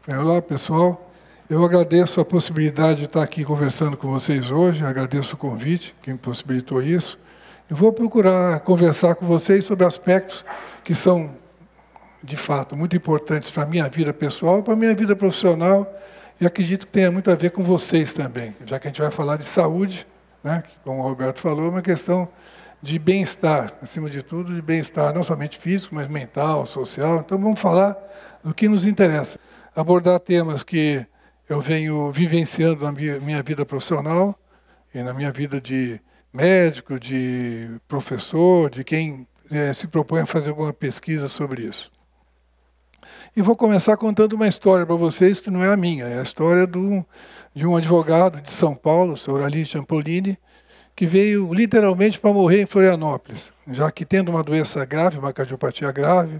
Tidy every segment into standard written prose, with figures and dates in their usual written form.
Olá, pessoal. Eu agradeço a possibilidade de estar aqui conversando com vocês hoje, agradeço o convite, que me possibilitou isso. Eu vou procurar conversar com vocês sobre aspectos que são, de fato, muito importantes para a minha vida pessoal e para a minha vida profissional, e acredito que tenha muito a ver com vocês também, já que a gente vai falar de saúde, né, que, como o Roberto falou, é uma questão de bem-estar, acima de tudo, de bem-estar não somente físico, mas mental, social. Então vamos falar do que nos interessa. Abordar temas que eu venho vivenciando na minha vida profissional e na minha vida de médico, de professor, de quem se propõe a fazer alguma pesquisa sobre isso. E vou começar contando uma história para vocês que não é a minha, é a história de um advogado de São Paulo, o senhor Ali Ciampolini, que veio literalmente para morrer em Florianópolis, já que tendo uma doença grave, uma cardiopatia grave,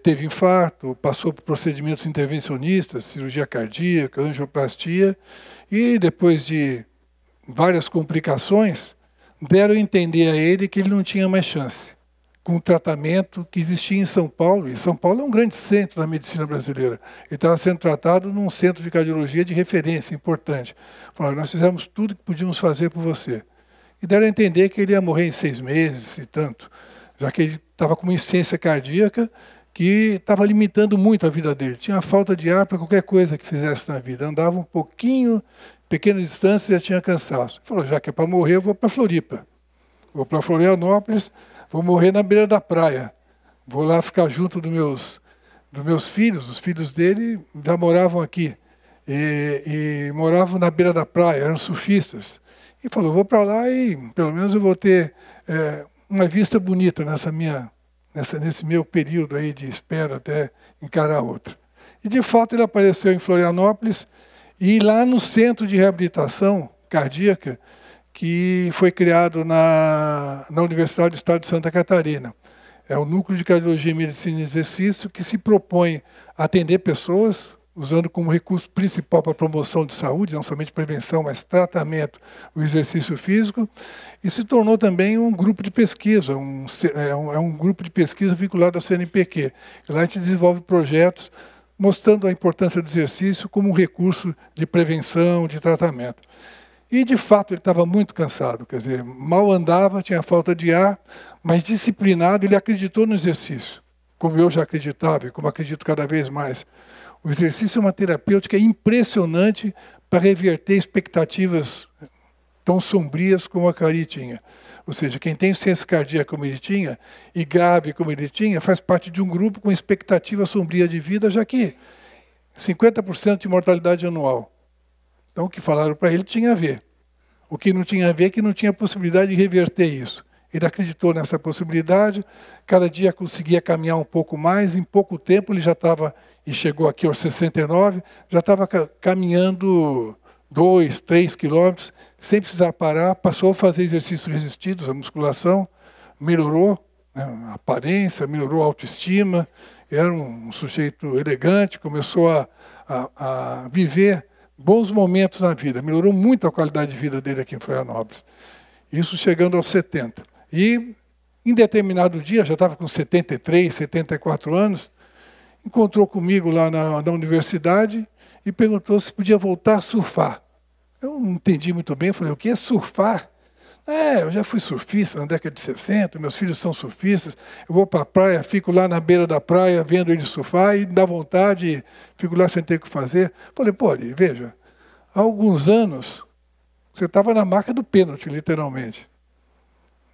teve infarto, passou por procedimentos intervencionistas, cirurgia cardíaca, angioplastia, e depois de várias complicações, deram a entender a ele que ele não tinha mais chance, com o tratamento que existia em São Paulo, e São Paulo é um grande centro da medicina brasileira. Ele estava sendo tratado num centro de cardiologia de referência importante. Falaram, nós fizemos tudo que podíamos fazer por você. E deram a entender que ele ia morrer em 6 meses e tanto, já que ele estava com uma insuficiência cardíaca que estava limitando muito a vida dele. Tinha falta de ar para qualquer coisa que fizesse na vida. Andava um pouquinho, pequena distância e já tinha cansaço. Ele falou, já que é para morrer, eu vou para Floripa. Vou para Florianópolis, vou morrer na beira da praia. Vou lá ficar junto dos meus filhos. Os filhos dele já moravam aqui. E moravam na beira da praia, eram surfistas. E falou, vou para lá e pelo menos eu vou ter uma vista bonita nesse meu período aí de espera até encarar outra. E de fato ele apareceu em Florianópolis e lá no centro de reabilitação cardíaca que foi criado na Universidade do Estado de Santa Catarina. É o Núcleo de Cardiologia, Medicina e Exercício que se propõe a atender pessoas usando como recurso principal para a promoção de saúde, não somente prevenção, mas tratamento, o exercício físico, e se tornou também um grupo de pesquisa, um grupo de pesquisa vinculado ao CNPq. E lá a gente desenvolve projetos mostrando a importância do exercício como um recurso de prevenção, de tratamento. E, de fato, ele estava muito cansado, quer dizer, mal andava, tinha falta de ar, mas disciplinado, ele acreditou no exercício, como eu já acreditava e como acredito cada vez mais. O exercício é uma terapêutica impressionante para reverter expectativas tão sombrias como a que ele tinha. Ou seja, quem tem insuficiência cardíaca como ele tinha, e grave como ele tinha, faz parte de um grupo com expectativa sombria de vida, já que 50% de mortalidade anual. Então, o que falaram para ele tinha a ver. O que não tinha a ver é que não tinha possibilidade de reverter isso. Ele acreditou nessa possibilidade, cada dia conseguia caminhar um pouco mais, em pouco tempo ele já estava, e chegou aqui aos 69, já estava caminhando 2, 3 quilômetros, sem precisar parar, passou a fazer exercícios resistidos, a musculação, melhorou, né, a aparência, melhorou a autoestima, era um sujeito elegante, começou a viver bons momentos na vida, melhorou muito a qualidade de vida dele aqui em Florianópolis. Isso chegando aos 70. E, em determinado dia, já estava com 73, 74 anos, encontrou comigo lá na universidade e perguntou se podia voltar a surfar. Eu não entendi muito bem, falei, o que é surfar? Eu já fui surfista na década de 60, meus filhos são surfistas, eu vou para a praia, fico lá na beira da praia vendo eles surfar e dá vontade, fico lá sem ter o que fazer. Falei, pô, veja, há alguns anos você estava na marca do pênalti, literalmente.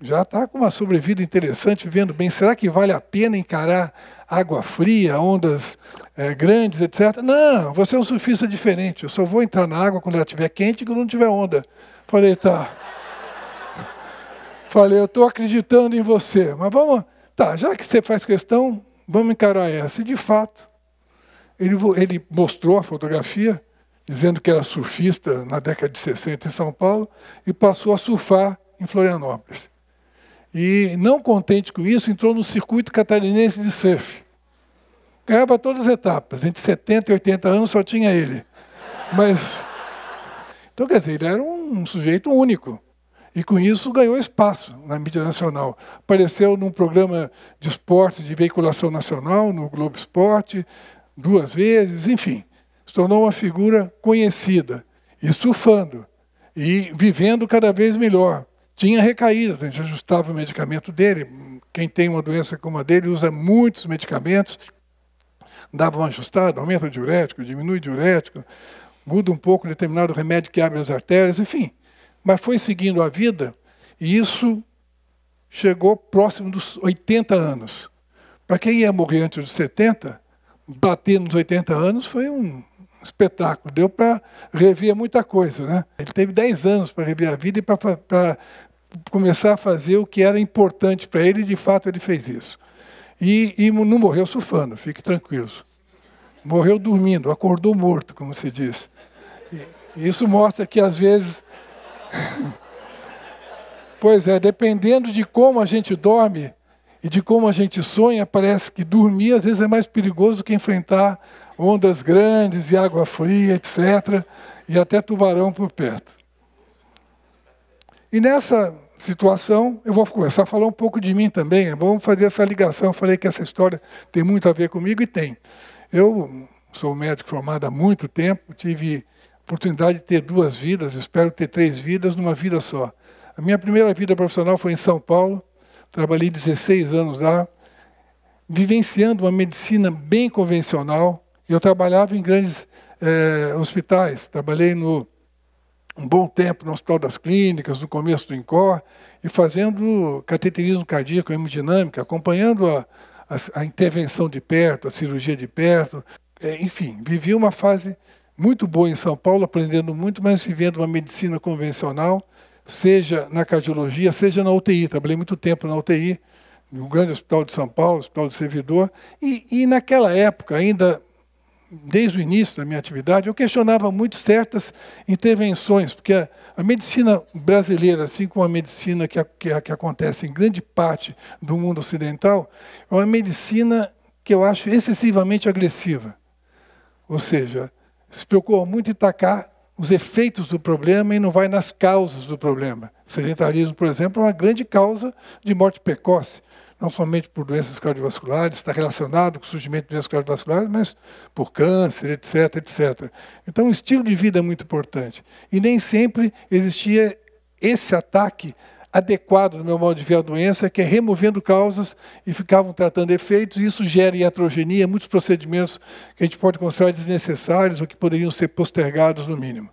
Já está com uma sobrevida interessante, vendo bem, será que vale a pena encarar água fria, ondas grandes, etc? Não, você é um surfista diferente, eu só vou entrar na água quando ela estiver quente e quando não tiver onda. Falei, tá. Falei, eu estou acreditando em você, mas vamos... Tá, já que você faz questão, vamos encarar essa. E, de fato, ele mostrou a fotografia, dizendo que era surfista na década de 60 em São Paulo, e passou a surfar em Florianópolis. E, não contente com isso, entrou no circuito catarinense de surf. Ganhava todas as etapas, entre 70 e 80 anos só tinha ele. Mas, então, quer dizer, ele era um sujeito único. E com isso ganhou espaço na mídia nacional. Apareceu num programa de esporte de veiculação nacional, no Globo Esporte, 2 vezes, enfim. se tornou uma figura conhecida, e surfando, e vivendo cada vez melhor. Tinha recaídas, a gente ajustava o medicamento dele. Quem tem uma doença como a dele usa muitos medicamentos, dava uma ajustada, aumenta o diurético, diminui o diurético, muda um pouco determinado remédio que abre as artérias, enfim. Mas foi seguindo a vida, e isso chegou próximo dos 80 anos. Para quem ia morrer antes dos 70, bater nos 80 anos foi um espetáculo. Deu para rever muita coisa, né? Ele teve 10 anos para rever a vida e para começar a fazer o que era importante para ele, e de fato ele fez isso. E não morreu surfando, fique tranquilos. Morreu dormindo, acordou morto, como se diz. E isso mostra que, às vezes... Pois é, dependendo de como a gente dorme e de como a gente sonha, parece que dormir às vezes é mais perigoso que enfrentar ondas grandes e água fria, etc., e até tubarão por perto. E nessa situação, eu vou começar a falar um pouco de mim também. É bom fazer essa ligação. Eu falei que essa história tem muito a ver comigo, e tem. Eu sou médico formado há muito tempo, tive oportunidade de ter 2 vidas, espero ter 3 vidas numa vida só. A minha primeira vida profissional foi em São Paulo, trabalhei 16 anos lá, vivenciando uma medicina bem convencional. Eu trabalhava em grandes hospitais, trabalhei um bom tempo no Hospital das Clínicas, no começo do INCOR, e fazendo cateterismo cardíaco, hemodinâmica, acompanhando a intervenção de perto, a cirurgia de perto. Enfim, vivi uma fase muito boa em São Paulo, aprendendo muito, mas vivendo uma medicina convencional, seja na cardiologia, seja na UTI. Trabalhei muito tempo na UTI, no grande hospital de São Paulo, Hospital do Servidor, e naquela época, ainda desde o início da minha atividade, eu questionava muito certas intervenções, porque a medicina brasileira, assim como a medicina que acontece em grande parte do mundo ocidental, é uma medicina que eu acho excessivamente agressiva. Ou seja, se preocupa muito em atacar os efeitos do problema e não vai nas causas do problema. O sedentarismo, por exemplo, é uma grande causa de morte precoce, não somente por doenças cardiovasculares, está relacionado com o surgimento de doenças cardiovasculares, mas por câncer, etc, etc. Então, o estilo de vida é muito importante. E nem sempre existia esse ataque adequado, no meu modo de ver a doença, que é removendo causas e ficavam tratando efeitos, e isso gera iatrogenia, muitos procedimentos que a gente pode considerar desnecessários ou que poderiam ser postergados no mínimo.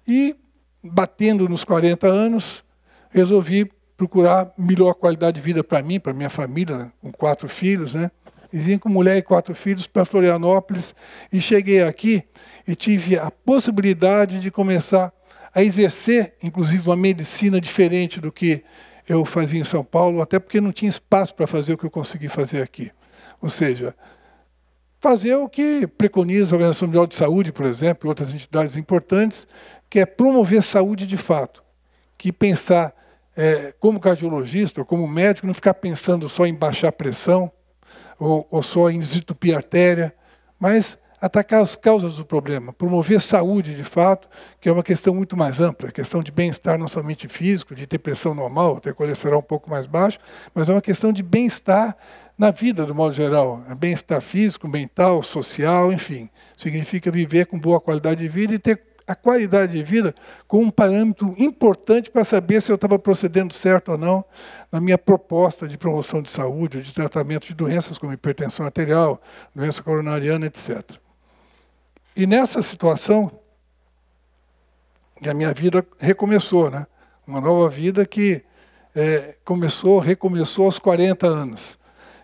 E, batendo nos 40 anos, resolvi procurar melhor qualidade de vida para mim, para minha família, né, com 4 filhos, né? E vim com mulher e 4 filhos para Florianópolis, e cheguei aqui e tive a possibilidade de começar a exercer, inclusive, uma medicina diferente do que eu fazia em São Paulo, até porque não tinha espaço para fazer o que eu consegui fazer aqui. Ou seja, fazer o que preconiza a Organização Mundial de Saúde, por exemplo, e outras entidades importantes, que é promover saúde de fato. Que pensar, como cardiologista ou como médico, não ficar pensando só em baixar a pressão, ou só em desentupir a artéria, mas atacar as causas do problema, promover saúde de fato, que é uma questão muito mais ampla, questão de bem-estar não somente físico, de ter pressão normal, ter colesterol um pouco mais baixo, mas é uma questão de bem-estar na vida, do modo geral. Bem-estar físico, mental, social, enfim. Significa viver com boa qualidade de vida e ter a qualidade de vida como um parâmetro importante para saber se eu estava procedendo certo ou não na minha proposta de promoção de saúde, de tratamento de doenças como hipertensão arterial, doença coronariana, etc. E nessa situação, a minha vida recomeçou, né? Uma nova vida que recomeçou aos 40 anos.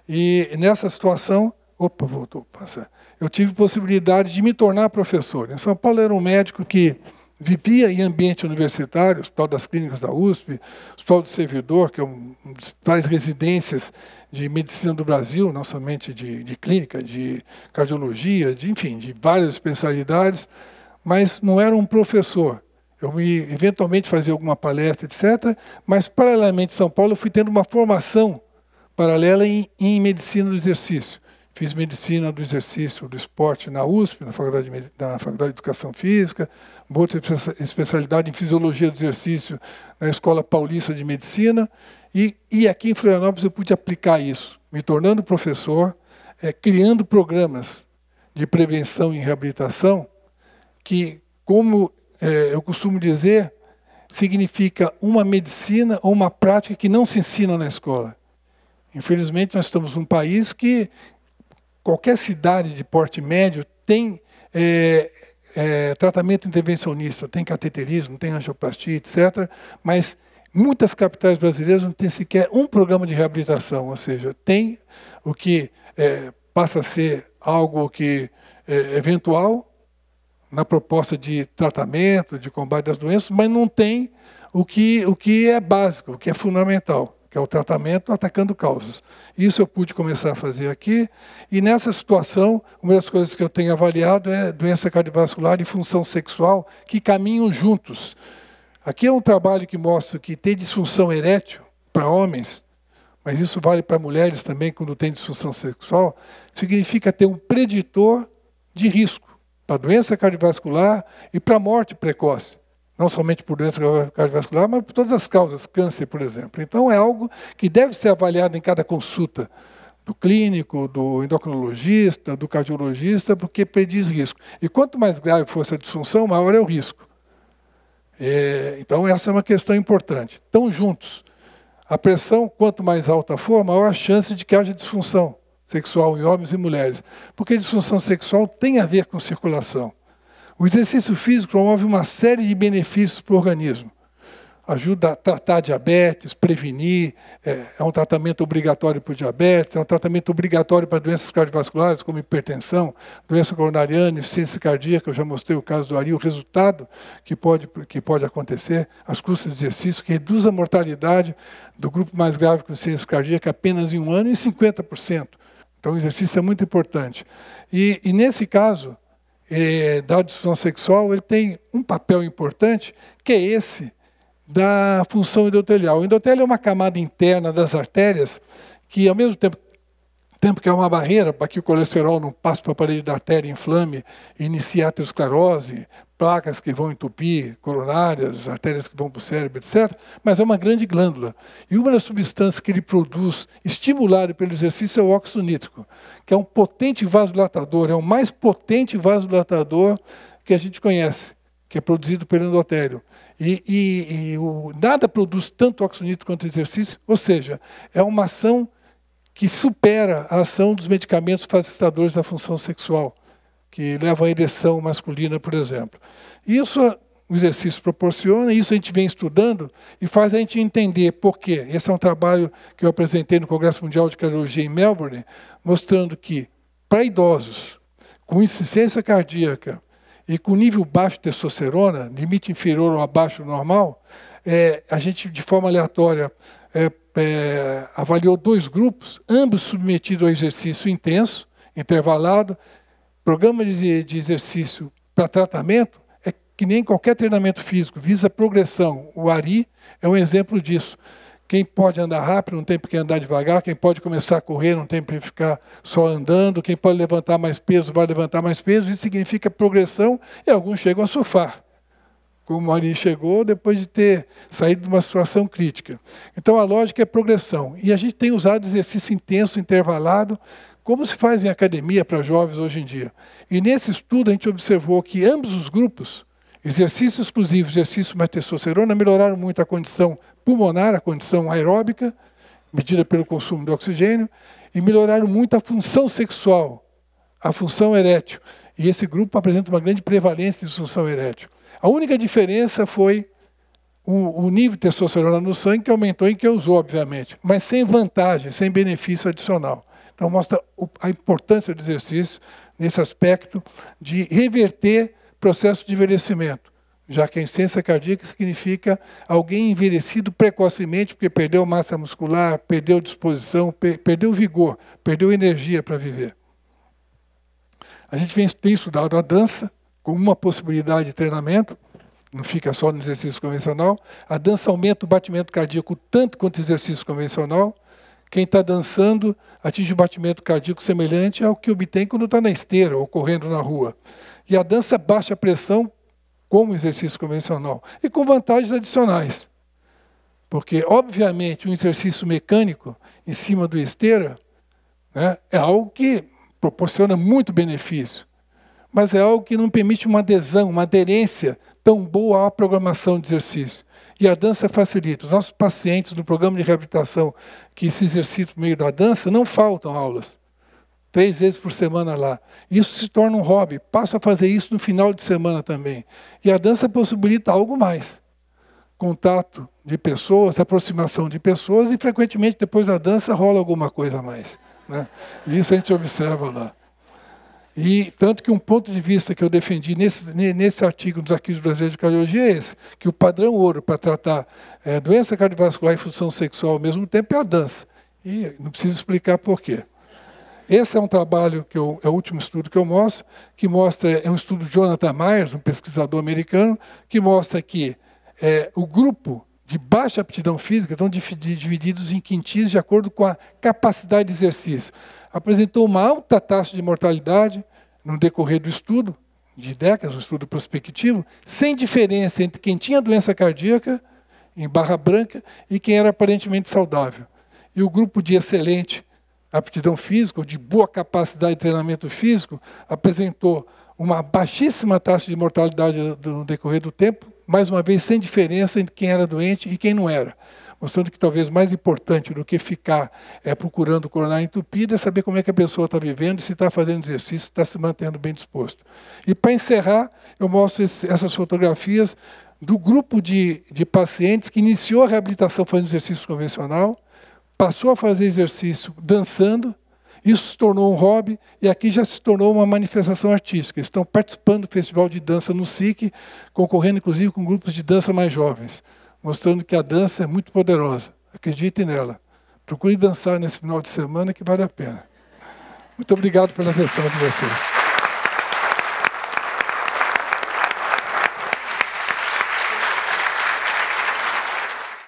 E nessa situação, voltou a passar. Eu tive possibilidade de me tornar professor. Em São Paulo era um médico que vivia em ambiente universitário, Hospital das Clínicas da USP, Hospital do Servidor, que é uma das principais residências de medicina do Brasil, não somente de clínica, de cardiologia, enfim, de várias especialidades, mas não era um professor. Eu eventualmente fazia alguma palestra, etc., mas, paralelamente, em São Paulo, eu fui tendo uma formação paralela em medicina do exercício. Fiz medicina do exercício, do esporte na USP, na Faculdade de Educação Física, outra especialidade em fisiologia do exercício na Escola Paulista de Medicina, e aqui em Florianópolis eu pude aplicar isso, me tornando professor, criando programas de prevenção e reabilitação que, como eu costumo dizer, significa uma medicina ou uma prática que não se ensina na escola. Infelizmente, nós estamos num país que qualquer cidade de porte médio tem tratamento intervencionista, tem cateterismo, tem angioplastia, etc. Mas muitas capitais brasileiras não têm sequer um programa de reabilitação, ou seja, tem o que passa a ser algo que eventual na proposta de tratamento, de combate às doenças, mas não tem o que é básico, o que é fundamental, que é o tratamento atacando causas. Isso eu pude começar a fazer aqui, e nessa situação, uma das coisas que eu tenho avaliado é doença cardiovascular e função sexual, que caminham juntos. Aqui é um trabalho que mostra que ter disfunção erétil para homens, mas isso vale para mulheres também quando tem disfunção sexual, significa ter um preditor de risco para doença cardiovascular e para morte precoce. Não somente por doença cardiovascular, mas por todas as causas, câncer, por exemplo. Então é algo que deve ser avaliado em cada consulta do clínico, do endocrinologista, do cardiologista, porque prediz risco. E quanto mais grave for essa disfunção, maior é o risco. Então essa é uma questão importante. Estão juntos. A pressão, quanto mais alta for, maior a chance de que haja disfunção sexual em homens e mulheres. Porque a disfunção sexual tem a ver com circulação. O exercício físico promove uma série de benefícios para o organismo. Ajuda a tratar diabetes, prevenir, é um tratamento obrigatório para o diabetes, é um tratamento obrigatório para doenças cardiovasculares, como hipertensão, doença coronariana, insuficiência cardíaca. Eu já mostrei o caso do Ari, o resultado que pode acontecer, as custas de exercício, que reduz a mortalidade do grupo mais grave com insuficiência cardíaca apenas em 1 ano em 50%. Então o exercício é muito importante. E nesse caso, da disfunção sexual, ele tem um papel importante, que é esse da função endotelial. O endotélio é uma camada interna das artérias que, ao mesmo tempo que é uma barreira para que o colesterol não passe para a parede da artéria, inflame, inicie aterosclerose, placas que vão entupir, coronárias, artérias que vão para o cérebro, etc. Mas é uma grande glândula. E uma das substâncias que ele produz, estimulado pelo exercício, é o óxido nítrico, que é um potente vasodilatador, é o mais potente vasodilatador que a gente conhece, que é produzido pelo endotélio. Nada produz tanto óxido nítrico quanto o exercício, ou seja, é uma ação que supera a ação dos medicamentos facilitadores da função sexual, que levam à ereção masculina, por exemplo. Isso o exercício proporciona, isso a gente vem estudando e faz a gente entender por quê. Esse é um trabalho que eu apresentei no Congresso Mundial de Cardiologia em Melbourne, mostrando que, para idosos com insuficiência cardíaca e com nível baixo de testosterona, limite inferior ou abaixo do normal, a gente, de forma aleatória, avaliou 2 grupos, ambos submetidos ao exercício intenso, intervalado. Programa de exercício para tratamento é que nem qualquer treinamento físico, visa progressão. O ARI é um exemplo disso. Quem pode andar rápido não tem por que andar devagar, quem pode começar a correr não tem por que ficar só andando, quem pode levantar mais peso vai levantar mais peso, isso significa progressão, e alguns chegam a surfar, como o Ari chegou depois de ter saído de uma situação crítica. Então a lógica é progressão, e a gente tem usado exercício intenso, intervalado, como se faz em academia para jovens hoje em dia. E nesse estudo a gente observou que ambos os grupos, exercício exclusivo e exercício mais testosterona, melhoraram muito a condição pulmonar, a condição aeróbica, medida pelo consumo de oxigênio, e melhoraram muito a função sexual, a função erétil. E esse grupo apresenta uma grande prevalência de disfunção erétil. A única diferença foi o nível de testosterona no sangue, que aumentou em quem usou, obviamente, mas sem vantagem, sem benefício adicional. Então mostra a importância do exercício nesse aspecto de reverter processo de envelhecimento, já que a insuficiência cardíaca significa alguém envelhecido precocemente, porque perdeu massa muscular, perdeu disposição, perdeu vigor, perdeu energia para viver. A gente tem estudado a dança como uma possibilidade de treinamento, não fica só no exercício convencional. A dança aumenta o batimento cardíaco tanto quanto o exercício convencional. Quem está dançando atinge um batimento cardíaco semelhante ao que obtém quando está na esteira ou correndo na rua. E a dança baixa a pressão como exercício convencional, e com vantagens adicionais. Porque, obviamente, um exercício mecânico em cima do esteira, né, é algo que proporciona muito benefício. mas é algo que não permite uma adesão, uma aderência tão boa à programação de exercício. E a dança facilita. Os nossos pacientes do programa de reabilitação que se exercitam por meio da dança não faltam aulas. 3 vezes por semana lá. Isso se torna um hobby. Passo a fazer isso no final de semana também. E a dança possibilita algo mais. Contato de pessoas, aproximação de pessoas e, frequentemente, depois da dança, rola alguma coisa a mais, né? E isso a gente observa lá. E tanto que um ponto de vista que eu defendi nesse artigo dos Arquivos Brasileiros de Cardiologia é esse, que o padrão ouro para tratar doença cardiovascular e função sexual ao mesmo tempo é a dança. E não preciso explicar por quê. Esse é um trabalho, é o último estudo que eu mostro, é um estudo de Jonathan Myers, um pesquisador americano, que mostra que o grupo de baixa aptidão física estão divididos em quintis de acordo com a capacidade de exercício. Apresentou uma alta taxa de mortalidade no decorrer do estudo, de décadas, um estudo prospectivo, sem diferença entre quem tinha doença cardíaca, em barra branca, e quem era aparentemente saudável. E o grupo de excelente aptidão física, ou de boa capacidade de treinamento físico, apresentou uma baixíssima taxa de mortalidade no decorrer do tempo, mais uma vez sem diferença entre quem era doente e quem não era. Mostrando que talvez mais importante do que ficar procurando coronária entupida é saber como é que a pessoa está vivendo, se está fazendo exercício, se está se mantendo bem disposto. E para encerrar, eu mostro essas fotografias do grupo de pacientes que iniciou a reabilitação fazendo exercício convencional, passou a fazer exercício dançando, isso se tornou um hobby e aqui já se tornou uma manifestação artística. Eles estão participando do festival de dança no SIC, concorrendo inclusive com grupos de dança mais jovens, mostrando que a dança é muito poderosa. Acreditem nela. Procure dançar nesse final de semana que vale a pena. Muito obrigado pela atenção de vocês.